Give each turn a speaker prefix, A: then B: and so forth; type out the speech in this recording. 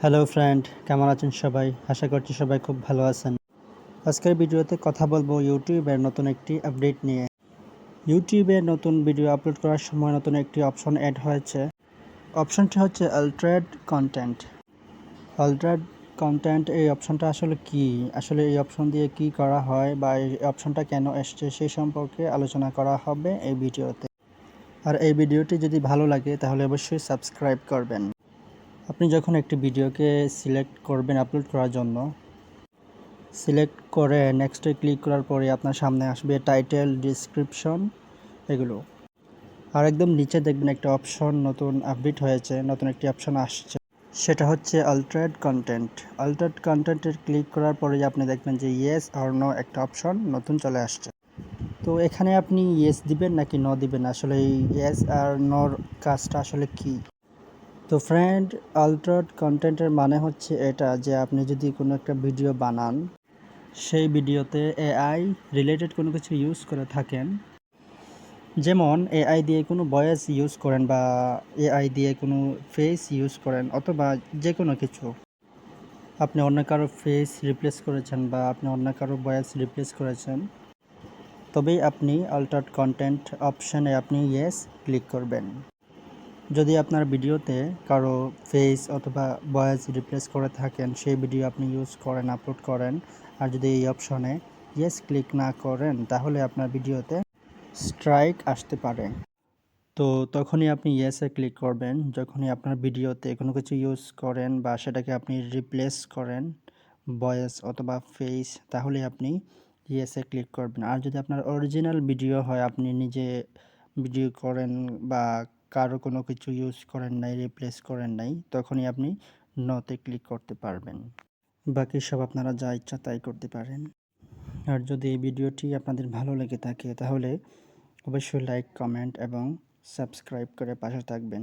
A: Hello friend, কেমন আছেন সবাই? আশা করছি সবাই খুব ভালো আছেন। আজকের ভিডিওতে কথা বলবো ইউটিউবের নতুন একটি আপডেট নিয়ে। ইউটিউবে নতুন ভিডিও আপলোড করার সময় নতুন একটি অপশন অ্যাড হয়েছে। অপশনটি হচ্ছে আল্ট্রেড কন্টেন্ট। আল্ট্রেড কন্টেন্ট এই অপশনটা আসলে কি? আসলে এই অপশন দিয়ে কি করা হয় বা এই অপশনটা কেন এসছে সেই সম্পর্কে আলোচনা করা হবে এই ভিডিওতে। আর এই ভিডিওটি যদি ভালো লাগে তাহলে অবশ্যই সাবস্ক্রাইব করবেন। আপনি যখন একটি ভিডিওকে সিলেক্ট করবেন আপলোড করার জন্য, সিলেক্ট করে নেক্সটে ক্লিক করার পরে আপনার সামনে আসবে টাইটেল, ডেসক্রিপশন এগুলো। আর একদম নিচে দেখবেন একটা অপশন নতুন আপডেট হয়েছে, নতুন একটি অপশন আসছে। সেটা হচ্ছে আল্ট্রেড কন্টেন্ট। আল্ট্রেড কন্টেন্টের ক্লিক করার পরে আপনি দেখবেন যে ইয়েস অর নো একটা অপশন নতুন চলে আসছে। তো এখানে আপনি ইয়েস দিবেন নাকি নো দিবেন, আসলে এই ইয়েস আর নোর কাজটা আসলে কি? তো ফ্রেন্ড, আল্ট্রেড কন্টেন্টের মানে হচ্ছে এটা যে আপনি যদি কোনো একটা ভিডিও বানান, সেই ভিডিওতে এআই রিলেটেড কোনো কিছু ইউজ করে থাকেন, যেমন এআই দিয়ে কোনো ভয়েস ইউজ করেন বা এআই দিয়ে কোনো ফেস ইউজ করেন, অথবা যে কোনো কিছু আপনি অন্য কারো ফেস রিপ্লেস করেছেন বা আপনি অন্য কারো ভয়েস রিপ্লেস করেছেন, তবেই আপনি অল্টার্ড কন্টেন্ট অপশানে আপনি ইয়েস ক্লিক করবেন। যদি আপনার ভিডিওতে কারো ফেস অথবা ভয়েস রিপ্লেস করে থাকেন, সেই ভিডিও আপনি ইউজ করেন, আপলোড করেন, আর যদি এই অপশনে ইয়েস ক্লিক না করেন, তাহলে আপনার ভিডিওতে স্ট্রাইক আসতে পারে। তো তখনই আপনি ইয়েসে ক্লিক করবেন যখনই আপনার ভিডিওতে কোনো কিছু ইউজ করেন বা সেটাকে আপনি রিপ্লেস করেন ভয়েস অথবা ফেস, তাহলে আপনি ইয়েসে ক্লিক করবেন। আর যদি আপনার অরিজিনাল ভিডিও হয়, আপনি নিজে ভিডিও করেন বা কারো কোনো কিছু ইউজ করেন নাই, রিপ্লেস করেন নাই, তখনই আপনি নোতে ক্লিক করতে পারবেন। বাকি সব আপনারা যা ইচ্ছা তাই করতে পারেন। আর যদি এই ভিডিওটি আপনাদের ভালো লেগে থাকে তাহলে অবশ্যই লাইক, কমেন্ট এবং সাবস্ক্রাইব করে পাশে থাকবেন।